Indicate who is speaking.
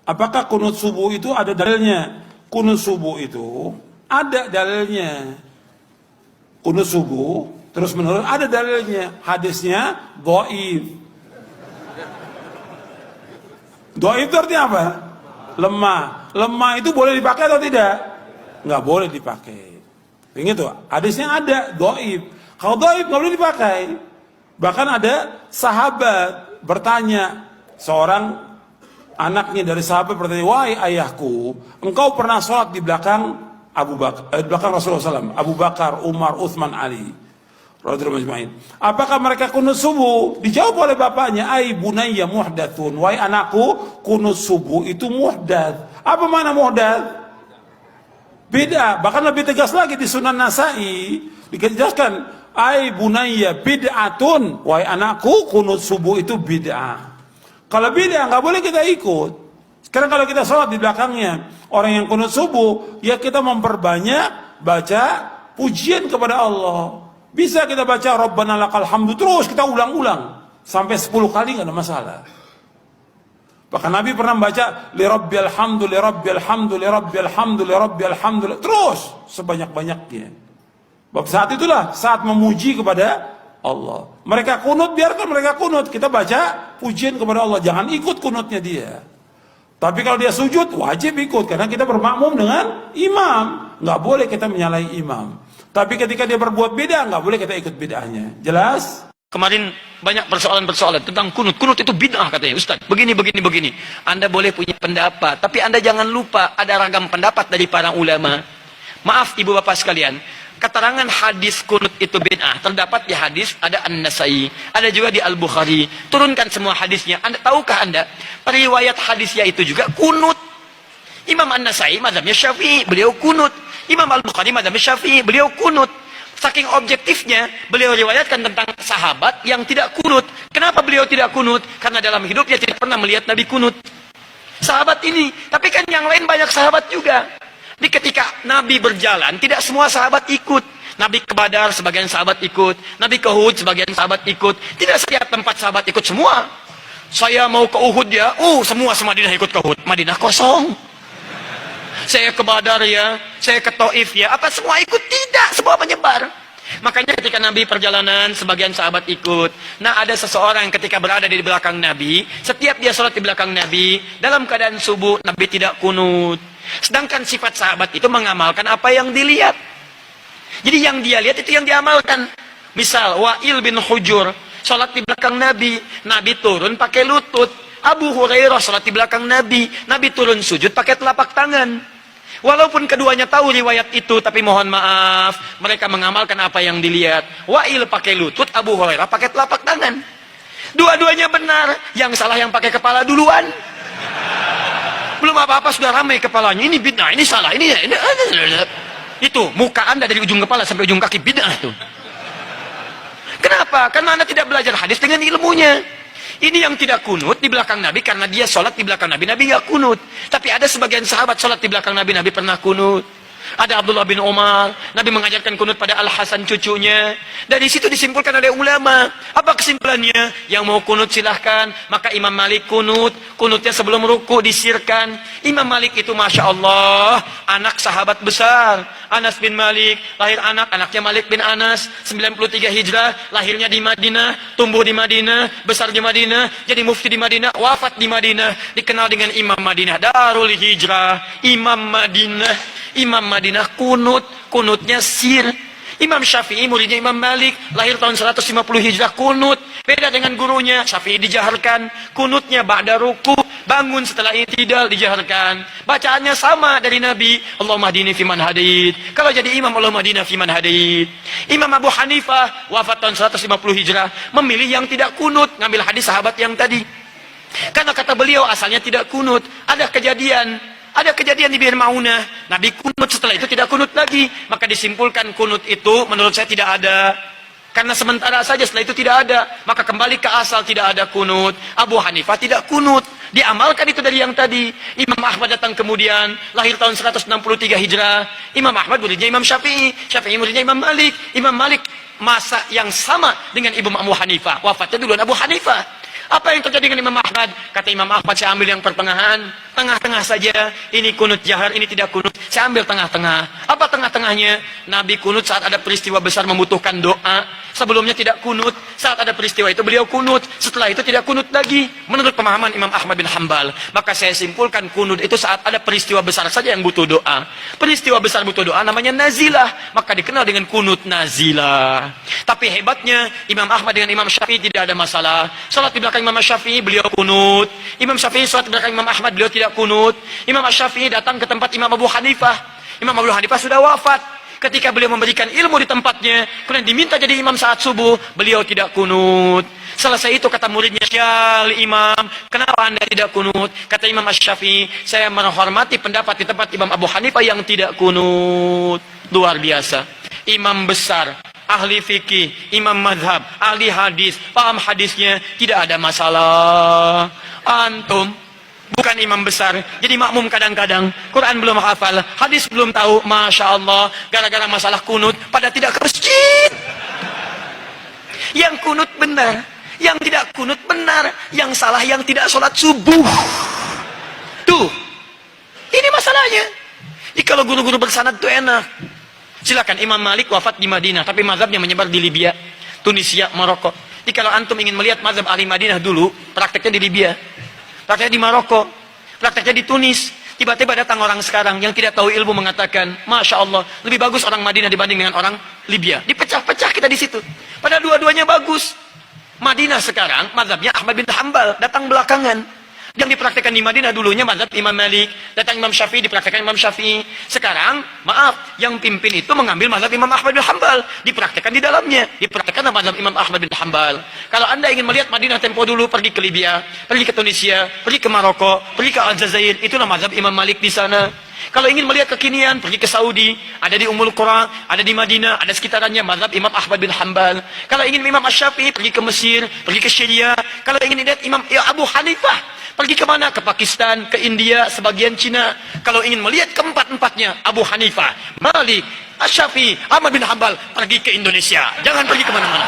Speaker 1: Apakah kunut subuh itu ada dalilnya? Kunut subuh itu ada dalilnya. Kunut subuh terus menerus ada dalilnya. Hadisnya dhaif. Dhaif itu artinya apa? Lemah. Lemah itu boleh dipakai atau tidak? Nggak boleh dipakai. Ingat tuh, hadisnya ada dhaif. Kalau dhaif nggak boleh dipakai. Bahkan ada sahabat bertanya, seorang anaknya dari sahabat bertanya, wahai ayahku, engkau pernah sholat di belakang di belakang Rasulullah SAW, Abu Bakar, Umar, Uthman, Ali, radhiyallahu ajma'in. Apakah mereka kunut subuh? Dijawab oleh bapaknya, ai bunayya muhdatsun, wahai anakku, kunut subuh itu muhdats. Apa makna muhdats? Beda. Bahkan lebih tegas lagi di Sunan Nasai dijelaskan, ai bunayya bid'atun, wahai anakku, kunut subuh itu bid'ah. Kalau bid'ah nggak boleh kita ikut. Sekarang kalau kita sholat di belakangnya orang yang kunut subuh, ya kita memperbanyak baca pujian kepada Allah. Bisa kita baca Rabbana lakal hamdu terus kita ulang-ulang sampai 10 kali nggak ada masalah. Bahkan Nabi pernah membaca li rabbil hamdu li rabbil hamdu li rabbil hamdu li rabbil hamdu terus sebanyak-banyaknya. Bab saat itulah saat memuji kepada Allah. Mereka kunut, biarkan mereka kunut. Kita baca pujian kepada Allah. Jangan ikut kunutnya dia. Tapi kalau dia sujud, wajib ikut. Karena kita bermakmum dengan imam. Nggak boleh kita menyalahi imam. Tapi ketika dia berbuat beda, nggak boleh kita ikut bid'ahnya. Jelas?
Speaker 2: Kemarin banyak persoalan-persoalan tentang kunut. Kunut itu bid'ah katanya, Ustaz. Begini. Anda boleh punya pendapat. Tapi Anda jangan lupa ada ragam pendapat dari para ulama. Maaf ibu bapak sekalian. Keterangan hadis kunut itu bid'ah terdapat di hadis ada An-Nasai, ada juga di Al-Bukhari. Turunkan semua hadisnya. Anda tahukah Anda riwayat hadisnya itu juga kunut? Imam An-Nasai mazhabnya Syafi'i, beliau kunut. Imam Al-Bukhari mazhabnya Syafi'i, beliau kunut. Saking objektifnya beliau riwayatkan tentang sahabat yang tidak kunut. Kenapa beliau tidak kunut? Karena dalam hidupnya tidak pernah melihat Nabi kunut. Sahabat ini, tapi kan yang lain banyak sahabat juga. Di ketika Nabi berjalan, tidak semua sahabat ikut. Nabi ke Badar, sebagian sahabat ikut. Nabi ke Uhud, sebagian sahabat ikut. Tidak setiap tempat sahabat ikut semua. Saya mau ke Uhud ya, semua Madinah ikut ke Uhud. Madinah kosong. Saya ke Badar ya, saya ke Taif ya, apa semua ikut? Tidak, semua menyebar. Makanya ketika Nabi perjalanan, sebagian sahabat ikut. Nah, ada seseorang ketika berada di belakang Nabi, setiap dia sholat di belakang Nabi, dalam keadaan subuh, Nabi tidak kunut. Sedangkan sifat sahabat itu mengamalkan apa yang dilihat. Jadi yang dia lihat itu yang diamalkan. Misal Wa'il bin Hujur sholat di belakang Nabi, Nabi turun pakai lutut. Abu Hurairah sholat di belakang Nabi, Nabi turun sujud pakai telapak tangan. Walaupun keduanya tahu riwayat itu, tapi mohon maaf, mereka mengamalkan apa yang dilihat. Wa'il pakai lutut, Abu Hurairah pakai telapak tangan. Dua-duanya benar, yang salah yang pakai kepala duluan. Belum apa-apa sudah ramai kepalanya. Ini bid'ah, ini salah, ini itu muka Anda dari ujung kepala sampai ujung kaki bid'ah itu. Kenapa? Karena Anda tidak belajar hadis dengan ilmunya. Ini yang tidak kunut di belakang Nabi karena dia sholat di belakang Nabi, Nabi nggak kunut. Tapi ada sebagian sahabat sholat di belakang Nabi, Nabi pernah kunut. Ada Abdullah bin Umar, Nabi mengajarkan kunut pada Al-Hasan cucunya. Dari situ disimpulkan oleh ulama. Apa kesimpulannya? Yang mau kunut silahkan. Maka Imam Malik kunut. Kunutnya sebelum ruku disirkan. Imam Malik itu Masya Allah, anak sahabat besar. Anas bin Malik, lahir anaknya Malik bin Anas, 93 Hijrah, lahirnya di Madinah, tumbuh di Madinah, besar di Madinah, jadi mufti di Madinah, wafat di Madinah, dikenal dengan Imam Madinah, Darul Hijrah, Imam Madinah kunutnya sir. Imam Syafi'i muridnya Imam Malik, lahir tahun 150 Hijrah, kunut. Beda dengan gurunya, Syafi'i dijaharkan, kunutnya ba'da ruku, bangun setelah i'tidal dijaharkan. Bacaannya sama dari Nabi, Allahumma hdini fiman hadait. Kalau jadi imam, Allahumma hdina fiman hadait. Imam Abu Hanifah wafat tahun 150 Hijrah, memilih yang tidak kunut, ngambil hadis sahabat yang tadi. Karena kata beliau asalnya tidak kunut. Ada kejadian di Bir Maunah, Nabi kunut, setelah itu tidak kunut lagi. Maka disimpulkan kunut itu menurut saya tidak ada. Karena sementara saja, setelah itu tidak ada. Maka kembali ke asal, tidak ada kunut. Abu Hanifah tidak kunut. Diamalkan itu dari yang tadi. Imam Ahmad datang kemudian, lahir tahun 163 Hijrah. Imam Ahmad muridnya Imam Syafi'i. Syafi'i muridnya Imam Malik. Imam Malik masa yang sama dengan Imam Abu Hanifah. Wafatnya duluan Abu Hanifah. Apa yang terjadi dengan Imam Ahmad? Kata Imam Ahmad, saya ambil yang pertengahan, tengah-tengah saja. Ini kunut jahar, ini tidak kunut. Saya ambil tengah-tengah. Apa tengah-tengahnya? Nabi kunut saat ada peristiwa besar membutuhkan doa. Sebelumnya tidak kunut. Saat ada peristiwa itu beliau kunut. Setelah itu tidak kunut lagi. Menurut pemahaman Imam Ahmad bin Hanbal. Maka saya simpulkan kunut itu saat ada peristiwa besar saja yang butuh doa. Peristiwa besar butuh doa namanya nazilah. Maka dikenal dengan kunut nazilah. Tapi hebatnya Imam Ahmad dengan Imam Syafi'i tidak ada masalah. Salat di belakang Imam Syafi'i beliau kunut. Imam Syafi'i salat di belakang Imam Ahmad beliau tidak kunut. Imam Syafi'i datang ke tempat Imam Abu Hanifah. Imam Abu Hanifah sudah wafat. Ketika beliau memberikan ilmu di tempatnya, kemudian diminta jadi imam saat subuh, beliau tidak kunut. Selesai itu kata muridnya, "Syal Imam, kenapa anda tidak kunut?" Kata Imam Syafi'i, "Saya menghormati pendapat di tempat Imam Abu Hanifah yang tidak kunut." Luar biasa. Imam besar, ahli fikih, imam madhab, ahli hadis, paham hadisnya, tidak ada masalah. Antum bukan imam besar, jadi makmum kadang-kadang, Quran belum hafal, hadis belum tahu, Masya Allah, gara-gara masalah kunut, pada tidak ke masjid. Yang kunut benar, yang tidak kunut benar, yang salah yang tidak sholat subuh. Tuh, ini masalahnya. Jadi kalau guru-guru bersanad itu enak. Silakan, Imam Malik wafat di Madinah, tapi mazhabnya menyebar di Libya, Tunisia, Maroko. Jadi kalau antum ingin melihat mazhab ahli Madinah dulu, prakteknya di Libya, prakteknya di Maroko, prakteknya di Tunis. Tiba-tiba datang orang sekarang yang tidak tahu ilmu mengatakan, Masya Allah, lebih bagus orang Madinah dibanding dengan orang Libya. Dipecah-pecah kita di situ. Padahal dua-duanya bagus. Madinah sekarang, mazhabnya Ahmad bin Hanbal, datang belakangan. Yang dipraktekkan di Madinah dulunya mazhab Imam Malik, datang Imam Syafi'i, dipraktekkan Imam Syafi'i. Sekarang, maaf, yang pimpin itu mengambil mazhab Imam Ahmad bin Hanbal, dipraktekkan di dalamnya, dipraktekkan mazhab Imam Ahmad bin Hanbal. Kalau anda ingin melihat Madinah tempo dulu, pergi ke Libya, pergi ke Tunisia, pergi ke Maroko, pergi ke Aljazair, itulah mazhab Imam Malik di sana. Kalau ingin melihat kekinian, pergi ke Saudi, ada di Ummul Qura, ada di Madinah, ada sekitarannya mazhab Imam Ahmad bin Hanbal. Kalau ingin Imam Asy-Syafi'i, pergi ke Mesir, pergi ke Syria. Kalau ingin lihat Imam Abu Hanifah, pergi ke mana? Ke Pakistan, ke India, sebagian Cina. Kalau ingin melihat keempat-empatnya, Abu Hanifah, Malik, Asy-Syafi'i, Ahmad bin Hanbal, pergi ke Indonesia. Jangan pergi kemana-mana.